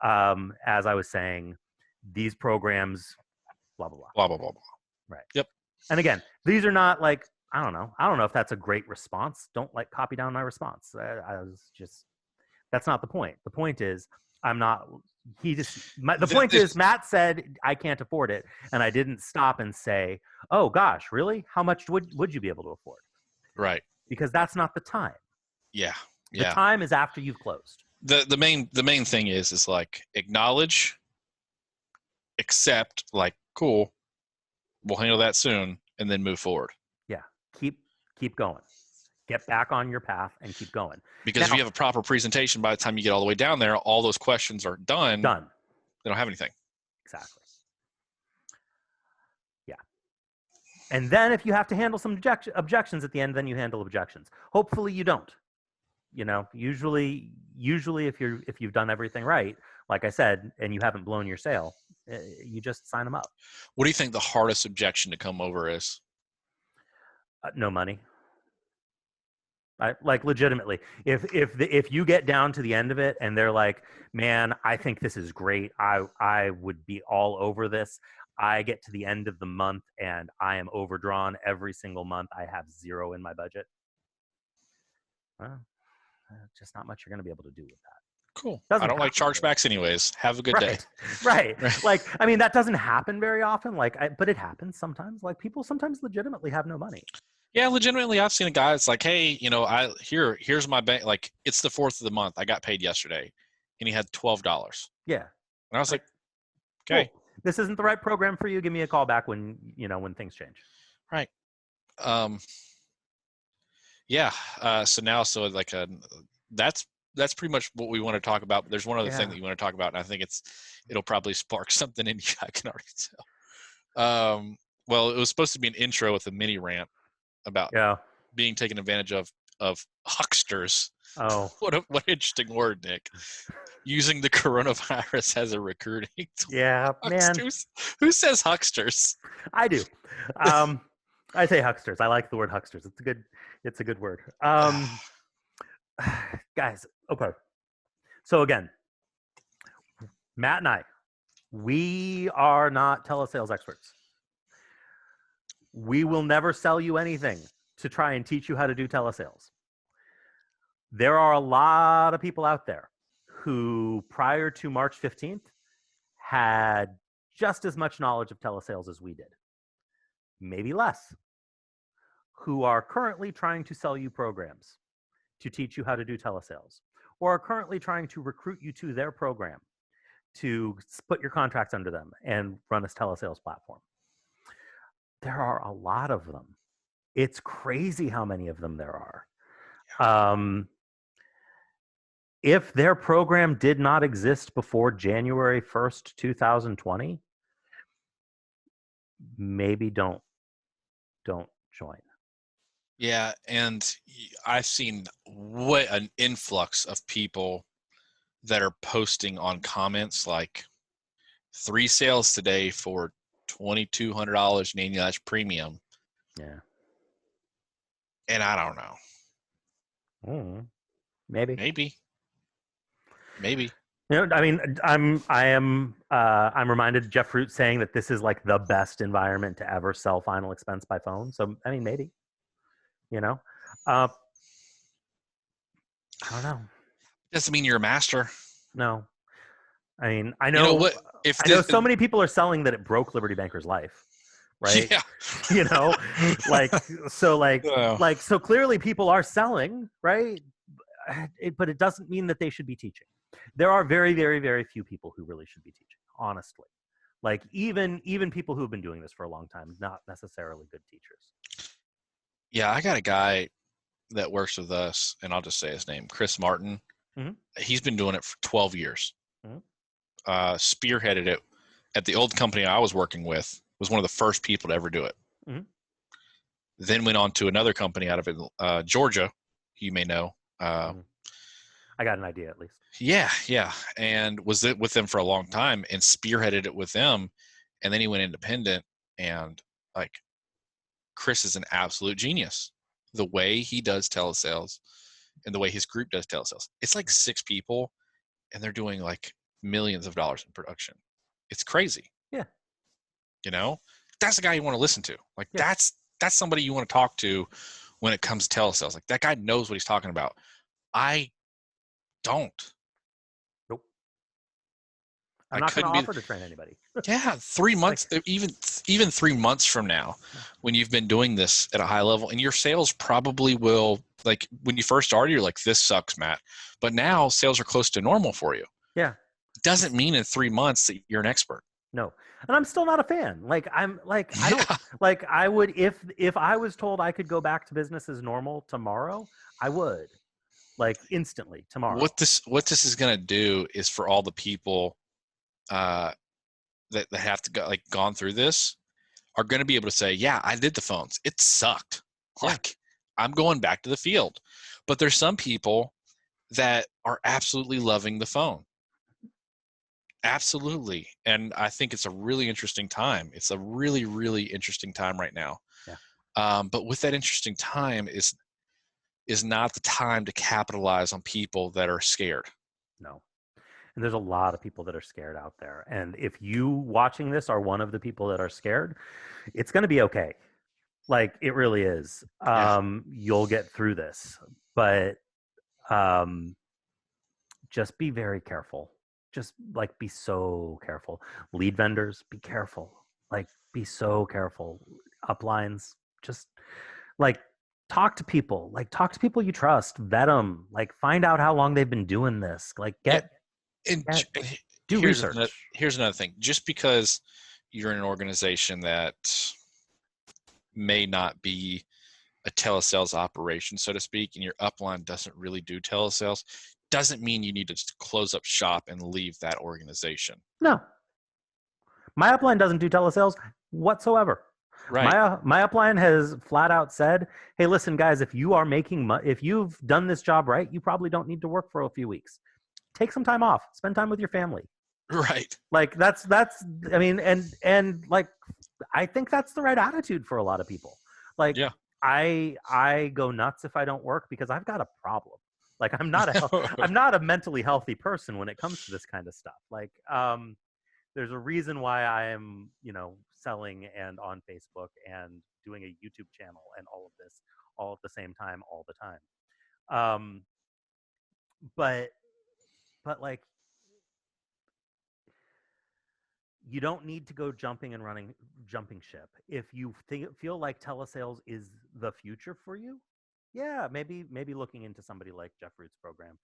As I was saying, these programs, blah, blah, blah. Blah, blah, blah, blah. Right. Yep. And again, these are not like, I don't know if that's a great response. Don't like copy down my response. That's not the point. The point is, point is Matt said I can't afford it. And I didn't stop and say, oh gosh, really? How much would you be able to afford? Right. Because that's not the time. Yeah. The time is after you've closed. The main thing is like acknowledge, accept, like, cool, we'll handle that soon, and then move forward. Yeah. Keep going. Get back on your path and keep going. Because if you have a proper presentation, by the time you get all the way down there, all those questions are done. They don't have anything. Exactly. Yeah. And then if you have to handle some objections at the end, then you handle objections. Hopefully you don't. Usually if you've done everything right, like I said, and you haven't blown your sale, you just sign them up. What do you think the hardest objection to come over is? No money. Like legitimately, if you get down to the end of it and they're like, man, I think this is great. I would be all over this. I get to the end of the month and I am overdrawn every single month. I have zero in my budget. Well, just not much you're going to be able to do with that. Cool. I don't like chargebacks anyways. Have a good day. Right. Like, I mean, that doesn't happen very often. But it happens sometimes. Like people sometimes legitimately have no money. Yeah, legitimately, I've seen a guy that's like, hey, here's my bank. Like, it's the 4th of the month. I got paid yesterday, and he had $12. Yeah, and I was like, okay, cool. This isn't the right program for you. Give me a call back when things change. Right. Yeah. That's pretty much what we want to talk about. But there's one other thing that you want to talk about, and I think it'll probably spark something in you. I can already tell. Well, it was supposed to be an intro with a mini rant about being taken advantage of hucksters. Oh, what an interesting word, Nick. Using the coronavirus as a recruiting tool. Yeah, hucksters? Man. Who says hucksters? I do. I say hucksters. I like the word hucksters. It's a good word. Guys, okay. So again, Matt and I, we are not telesales experts. We will never sell you anything to try and teach you how to do telesales. There are a lot of people out there who, prior to March 15th, had just as much knowledge of telesales as we did, maybe less, who are currently trying to sell you programs to teach you how to do telesales, or are currently trying to recruit you to their program to put your contracts under them and run a telesales platform. There are a lot of them. It's crazy how many of them there are. If their program did not exist before January 1st, 2020, maybe don't join. Yeah, and I've seen what an influx of people that are posting on comments like 3 sales today for $2,200 in annualized premium. Yeah. And I don't know. Maybe. Maybe. You know, I mean, I'm reminded of Jeff Root saying that this is like the best environment to ever sell final expense by phone. So, I mean, maybe, you know, I don't know. Doesn't mean you're a master. No. I mean, I know, you know what? I know so many people are selling that it broke Liberty Banker's life, right? Yeah. You know, so clearly people are selling, right? But it doesn't mean that they should be teaching. There are very, very, very few people who really should be teaching, honestly. Like even people who have been doing this for a long time, not necessarily good teachers. Yeah, I got a guy that works with us, and I'll just say his name, Chris Martin. Mm-hmm. He's been doing it for 12 years. Mm-hmm. Spearheaded it at the old company I was working with, was one of the first people to ever do it. Mm-hmm. Then went on to another company out of Georgia, you may know. I got an idea, at least. Yeah. And was with them for a long time and spearheaded it with them. And then he went independent, and like Chris is an absolute genius. The way he does telesales and the way his group does telesales. It's like 6 people, and they're doing like millions of dollars in production. It's crazy. Yeah. You know, that's the guy you want to listen to. Like that's somebody you want to talk to when it comes to telesales. Like that guy knows what he's talking about. I don't. Nope. I'm not going to offer to train anybody. Yeah, 3 months, even 3 months from now, when you've been doing this at a high level, and your sales probably will, like when you first started, you're like, this sucks, Matt. But now sales are close to normal for you. Yeah. Doesn't mean in 3 months that you're an expert. No. And I'm still not a fan. Like I don't like I would if I was told I could go back to business as normal tomorrow, I would. Like instantly tomorrow. What this is going to do is for all the people that have to go, like gone through this, are going to be able to say, yeah, I did the phones. It sucked. Yeah. Like I'm going back to the field. But there's some people that are absolutely loving the phone. Absolutely. And I think it's a really interesting time. It's a really, really interesting time right now. Yeah. But with that interesting time is not the time to capitalize on people that are scared. No. And there's a lot of people that are scared out there. And if you watching this are one of the people that are scared, it's going to be okay. Like it really is. You'll get through this, but just be very careful. Just like be so careful. Lead vendors, be careful. Like be so careful. Uplines, just like talk to people. Like talk to people you trust. Vet them. Like find out how long they've been doing this. Like do research. Here's another thing. Just because you're in an organization that may not be a telesales operation, so to speak, and your upline doesn't really do telesales, doesn't mean you need to just close up shop and leave that organization. No. My upline doesn't do telesales whatsoever. Right. My upline has flat out said, hey, listen, guys, if you are making if you've done this job right, you probably don't need to work for a few weeks. Take some time off. Spend time with your family. Right. Like that's I mean, and like I think that's the right attitude for a lot of people. Like I go nuts if I don't work because I've got a problem. Like I'm not a mentally healthy person when it comes to this kind of stuff. Like there's a reason why I am, selling and on Facebook and doing a YouTube channel and all of this all at the same time, all the time. Um, but like you don't need to go jumping ship. If you feel like telesales is the future for you, yeah, maybe looking into somebody like Jeff Root's program.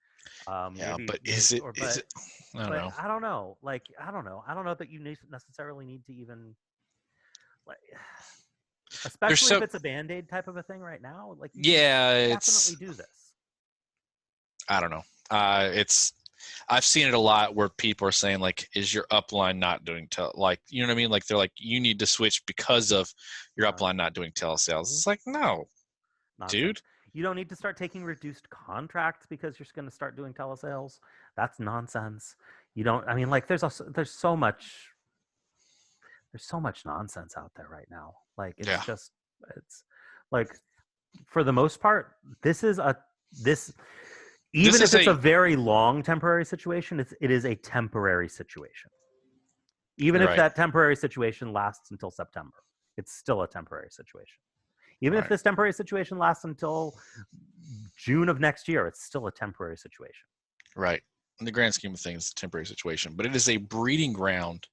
Yeah, Maybe but maybe is it? or Is but it? I don't but know. I don't know. Like I don't know. I don't know that you necessarily need to even like, There's especially if so it's a band-aid type of a thing right now. Like you can yeah. definitely It's do this. I don't know. It's I've seen it a lot where people are saying like, "Is your upline not doing like you know what I mean?" Like they're like, "You need to switch because of your upline not doing telesales." It's like, no, Nonsense. dude. You don't need to start taking reduced contracts because you're going to start doing telesales. That's nonsense. You don't. I mean, like there's so much nonsense out there right now. Like Yeah, it's like for the most part, this this even if is it's a a very long temporary situation, it is a temporary situation. Even you're if right, that temporary situation lasts until September, it's still a temporary situation. Even if right, this temporary situation lasts until June of next year, it's still a temporary situation. right. In the grand scheme of things, it's a temporary situation, but it is a breeding ground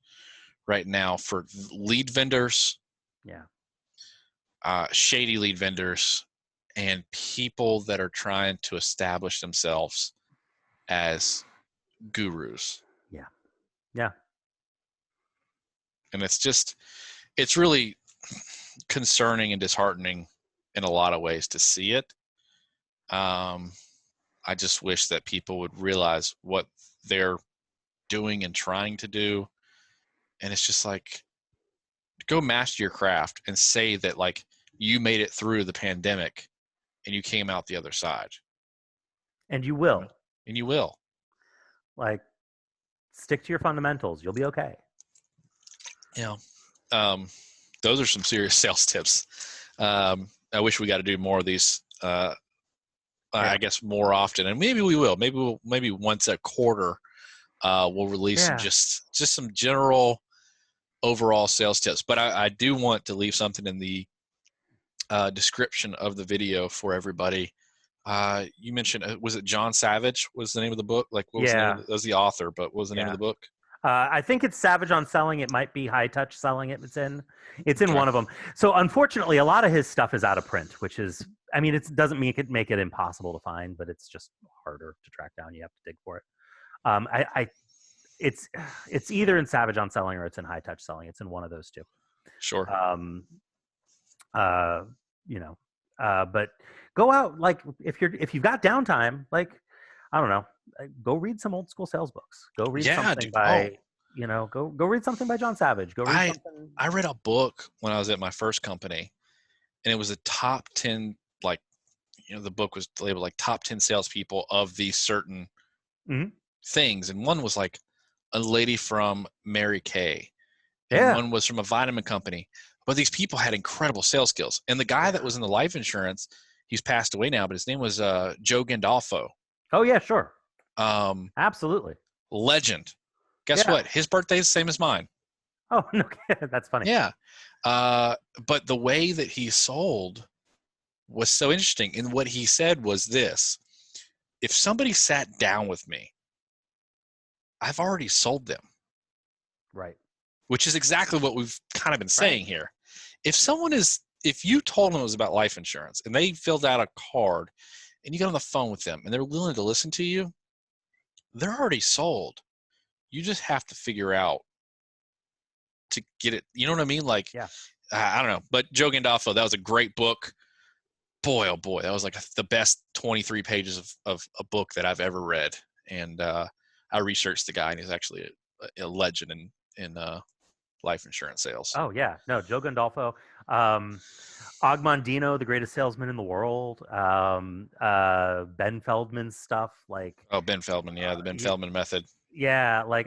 right now for lead vendors, Yeah. shady lead vendors, and people that are trying to establish themselves as gurus. Yeah. Yeah. And it's really concerning and disheartening in a lot of ways to see it. I just wish that people would realize what they're doing and trying to do. And it's just like, go master your craft and say that like you made it through the pandemic and you came out the other side. And you You know? will. And you will. Like, stick to your fundamentals. You'll be okay. Yeah. Um, those are some serious sales tips. I wish we got to do more of these. Yeah. I guess more often, and maybe we will. Maybe once a quarter, we'll release Yeah. just some general overall sales tips. But I do want to leave something in the description of the video for everybody. You mentioned was it John Savage was the name of the book? Like what was the name of Yeah. that was the author, but what was the name of Yeah. the book? I think it's Savage on Selling. It might be High Touch Selling. It's in Okay, one of them. So unfortunately, a lot of his stuff is out of print, which is, I mean, it doesn't make it impossible to find, but it's just harder to track down. You have to dig for it. I it's either in Savage on Selling or it's in High Touch Selling. It's in one of those two. sure. Um, uh, you know, but go out, like if you've got downtime, like I don't know, go read some old school sales books. Go read Yeah, something dude. Oh, by go read something by John Savage. Go read I something. I read a book when I was at my first company, and it was a top 10 like the book was labeled like top 10 salespeople of these certain Mhm. things, and one was like a lady from Mary Kay, and Yeah, one was from a vitamin company. But these people had incredible sales skills. And the guy that yeah. was in the life insurance, he's passed away now, but his name was Joe Gandolfo. Oh yeah, sure, Um, absolutely. legend. Guess Yeah. what? His birthday is the same as mine. Oh no, that's funny. Yeah. But the way that he sold was so interesting. And what he said was this: if somebody sat down with me, I've already sold them, Right, which is exactly what we've kind of been right. saying here. If you told them it was about life insurance and they filled out a card and you got on the phone with them and they're willing to listen to you, they're already sold. You just have to figure out to get it. You know what I mean? Like, Yeah. I don't know. But Joe Gandolfo, that was a great book. Boy, oh boy, that was like the best 23 pages of a book that I've ever read. And I researched the guy, and he's actually a legend in life insurance sales. Oh yeah, no, Joe Gandolfo, Ogmondino, the greatest salesman in the world, Ben Feldman's stuff, like, Oh, Ben Feldman, yeah, the Ben y- Feldman method. yeah, like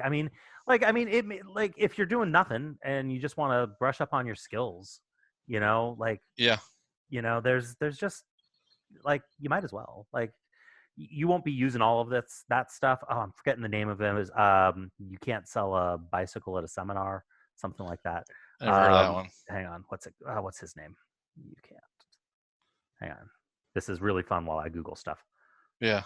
if you're doing nothing and you just want to brush up on your skills, like Yeah, there's just like you might as well, like you won't be using all of that stuff. Oh, I'm forgetting the name of them. Is you can't sell a bicycle at a seminar, something like that. I never heard of that one. Hang on, what's his name? You can't. Hang on. This is really fun while I Google stuff. Yeah.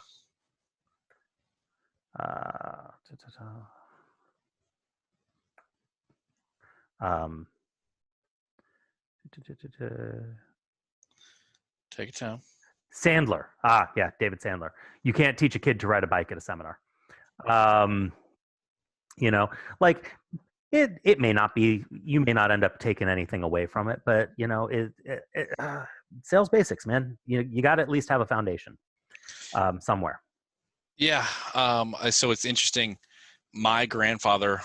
Take your time. Sandler. Yeah, David Sandler. You can't teach a kid to ride a bike at a seminar. You know, like it may not be, you may not end up taking anything away from it, but you know, sales basics, man. You got to at least have a foundation somewhere. Yeah. So it's interesting. My grandfather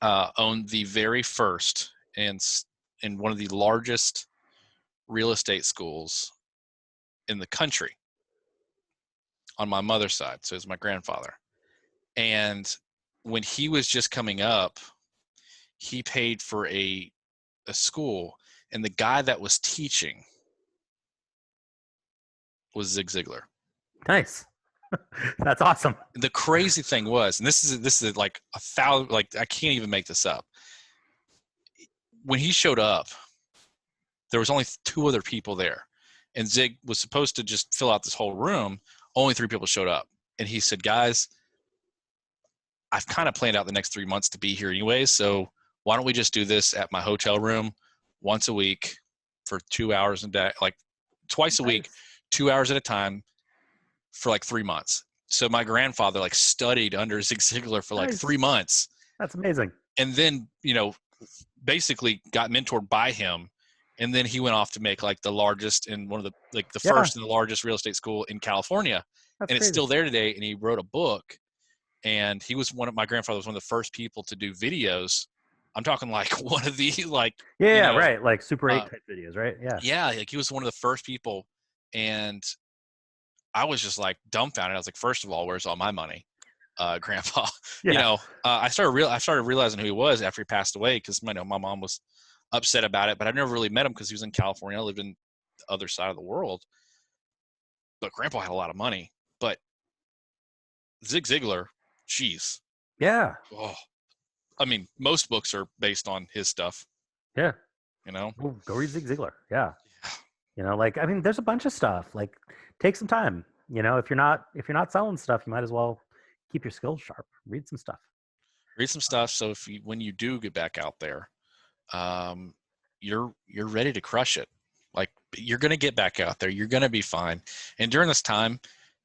owned the very first and in one of the largest real estate schools in the country on my mother's side. So it's my grandfather. And when he was just coming up, he paid for a school, and the guy that was teaching was Zig Ziglar. Nice. That's awesome. The crazy thing was, and this is like 1,000, like I can't even make this up. When he showed up, there was only 2 other people there, and Zig was supposed to just fill out this whole room. Only 3 people showed up, and he said, "Guys, I've kind of planned out the next 3 months to be here anyways, so why don't we just do this at my hotel room once a week for 2 hours a day, like twice a week, 2 hours at a time for like 3 months." So my grandfather like studied under Zig Ziglar for like 3 months. That's amazing. And then, you know, basically got mentored by him. And then he went off to make like the largest and one of the, like the first and the largest real estate school in California. That's and crazy. It's still there today. And he wrote a book, and he was my grandfather was one of the first people to do videos. I'm talking like one of the like, right. Like Super 8 type videos, right? Yeah. Yeah. Like he was one of the first people. And I was just like dumbfounded. I was like, first of all, where's all my money? Grandpa, Yeah. You know, I started realizing who he was after he passed away, because my mom was upset about it, but I never really met him because he was in California. I lived in the other side of the world, but Grandpa had a lot of money. But Zig Ziglar, geez. Yeah. Oh, I mean, most books are based on his stuff. Yeah. You know, Well, go read Zig Ziglar. Yeah. You know, like, I mean, there's a bunch of stuff. Like, take some time. You know, if you're not selling stuff, you might as well keep your skills sharp. Read some stuff. So when you do get back out there, you're ready to crush it. Like, you're going to get back out there. You're going to be fine. And during this time,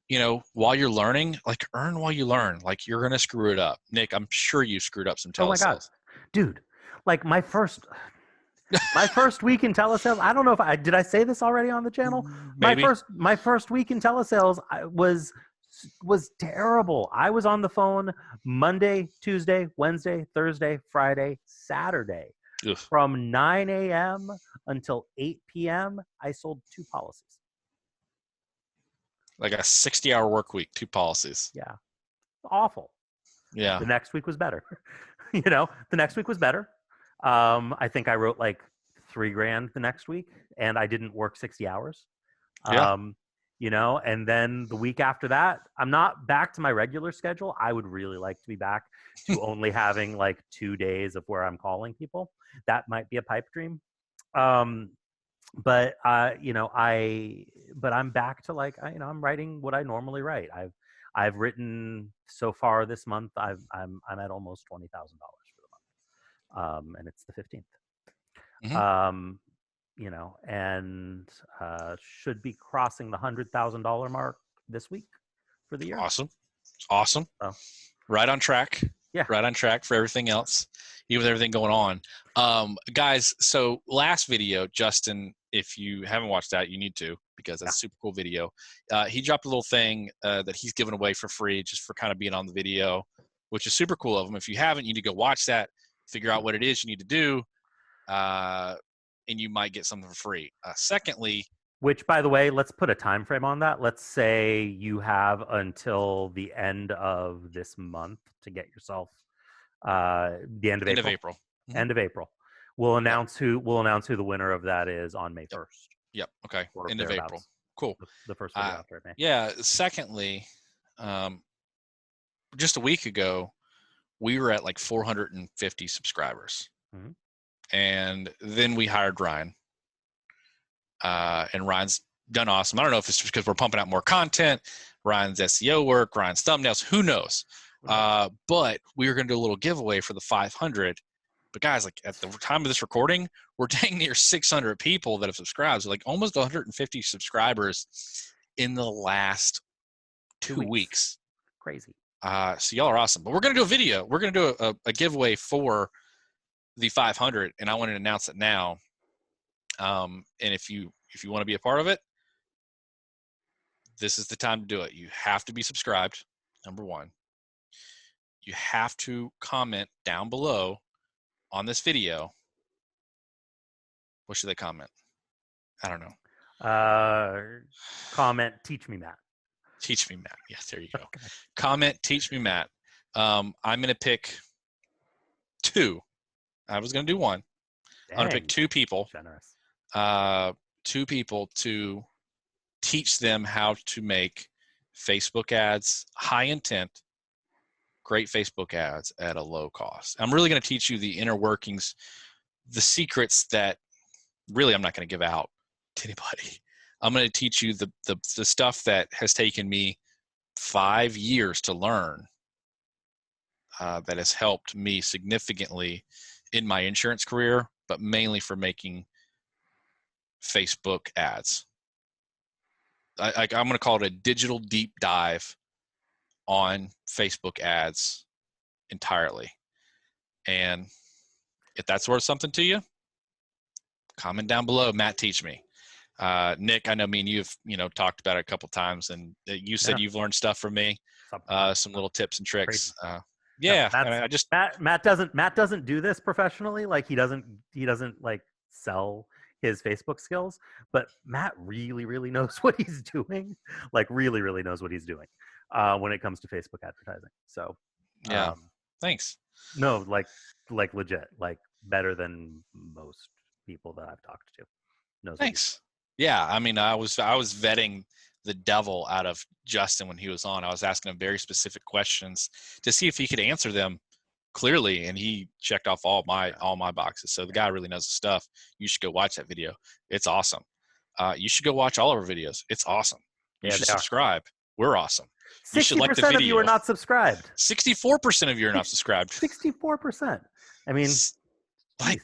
you know, while you're learning, like, earn while you learn. Like, you're going to screw it up. Nick, I'm sure you screwed up some telesales. Oh my God. Dude, like my first week in telesales, I don't know if did I say this already on the channel? Maybe. My first week in telesales was terrible. I was on the phone Monday, Tuesday, Wednesday, Thursday, Friday, Saturday. Ugh. From 9 a.m. until 8 p.m., I sold 2 policies. Like a 60-hour work week, 2 policies. Yeah. Awful. Yeah. The next week was better. The next week was better. I think I wrote like $3,000 the next week, and I didn't work 60 hours. Yeah. And then the week after that, I'm not back to my regular schedule. I would really like to be back to only having like 2 days of where I'm calling people. That might be a pipe dream. But I'm back to like, I'm writing what I normally write. I've written so far this month. I'm at almost $20,000 for the month. And it's the 15th. Mm-hmm. And should be crossing the $100,000 mark this week for the year. Awesome. Oh. Right on track. Yeah. Right on track for everything else, even with everything going on. Guys, so last video, Justin, if you haven't watched that, you need to, because that's a super cool video. He dropped a little thing that he's giving away for free, just for kind of being on the video, which is super cool of him. If you haven't, you need to go watch that, figure out what it is you need to do, and you might get something for free. Secondly, which, by the way, let's put a time frame on that. Let's say you have until the end of this month to get yourself the end of April. Mm-hmm. End of April. We'll announce who the winner of that is on May 1st. Yep. Okay. End of April. Cool. The first video after it. Yeah. Secondly, just a week ago, we were at like 450 subscribers. Mhm. And then we hired Ryan. And Ryan's done awesome. I don't know if it's because we're pumping out more content, Ryan's SEO work, Ryan's thumbnails, who knows? But we were going to do a little giveaway for the 500. But guys, like at the time of this recording, we're dang near 600 people that have subscribed. So like almost 150 subscribers in the last 2 weeks. Crazy. So y'all are awesome. But we're going to do a video. We're going to do a giveaway for the 500, and I want to announce it now. And if you want to be a part of it, this is the time to do it. You have to be subscribed, number one. You have to comment down below on this video. What should they comment? I don't know. Comment, teach me, Matt. Teach me, Matt. Yes, there you go. Okay. Comment, teach me, Matt. I'm going to pick 2. I was going to do 1. Dang. I'm going to pick 2 people. Generous. 2 people to teach them how to make Facebook ads, high intent, great Facebook ads at a low cost. I'm really going to teach you the inner workings, the secrets that really I'm not going to give out to anybody. I'm going to teach you the stuff that has taken me 5 years to learn, that has helped me significantly in my insurance career, but mainly for making Facebook ads. I'm going to call it a digital deep dive on Facebook ads entirely. And if that's worth something to you, comment down below, Matt, teach me. Nick, I know me and you've talked about it a couple times, and you said you've learned stuff from me, some little tips and tricks. Matt doesn't do this professionally. Like he doesn't like sell his Facebook skills, but Matt really, really knows what he's doing. Like really, really knows what he's doing when it comes to Facebook advertising. So thanks. No, like legit, like better than most people that I've talked to. Knows. Thanks. Yeah, I mean, I was vetting the devil out of Justin when he was on. I was asking him very specific questions to see if he could answer them clearly, and he checked off all my boxes. So the guy really knows the stuff. You should go watch that video. It's awesome. You should go watch all of our videos. It's awesome. You should subscribe. We're awesome. 60% of you are not subscribed. 64% of you are not subscribed. 64%. I mean, like,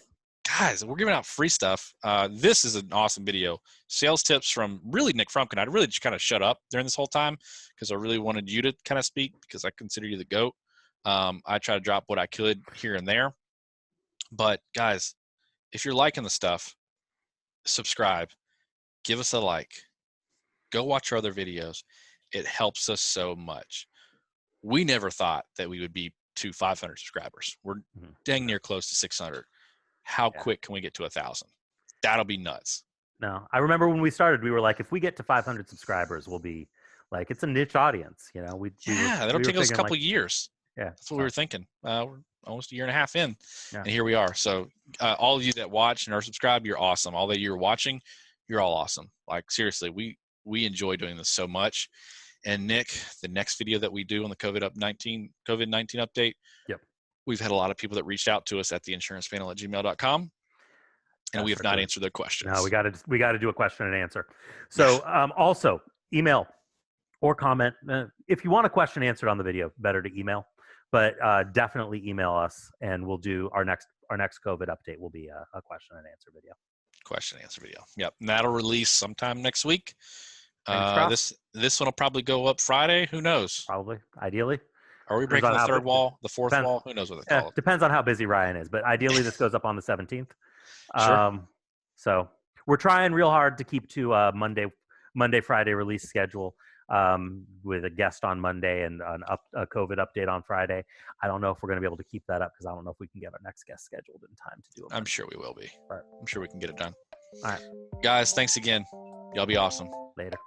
guys, we're giving out free stuff. This is an awesome video. Sales tips from really Nick Frumkin. I really just kind of shut up during this whole time because I really wanted you to kind of speak because I consider you the GOAT. I try to drop what I could here and there. But guys, if you're liking the stuff, subscribe. Give us a like. Go watch our other videos. It helps us so much. We never thought that we would be to 500 subscribers. We're dang near close to 600. How quick can we get to 1,000? That'll be nuts. No, I remember when we started, we were like, if we get to 500 subscribers, we'll be like, it's a niche audience, that'll take us a couple years. Yeah, that's what we were thinking. We're almost a year and a half in, and here we are. So all of you that watch and are subscribed, you're awesome. All that you're watching, you're all awesome. Like seriously, we enjoy doing this so much. And Nick, the next video that we do on the COVID-19 update, we've had a lot of people that reached out to us at theinsurancechannel@gmail.com, and we have not answered their questions. No, we got to do a question and answer. So also email or comment if you want a question answered on the video. Better to email, but definitely email us, and we'll do our next COVID update will be a question and answer video. Question and answer video. Yep, and that'll release sometime next week. This one will probably go up Friday. Who knows? Probably. Ideally. Are we breaking the third wall, the fourth wall? Who knows what they call it? Depends on how busy Ryan is, but ideally this goes up on the 17th. Sure. So we're trying real hard to keep to a Monday, Friday release schedule with a guest on Monday and a COVID update on Friday. I don't know if we're going to be able to keep that up because I don't know if we can get our next guest scheduled in time to do it. I'm sure we will be. Right. I'm sure we can get it done. All right. Guys, thanks again. Y'all be awesome. Later.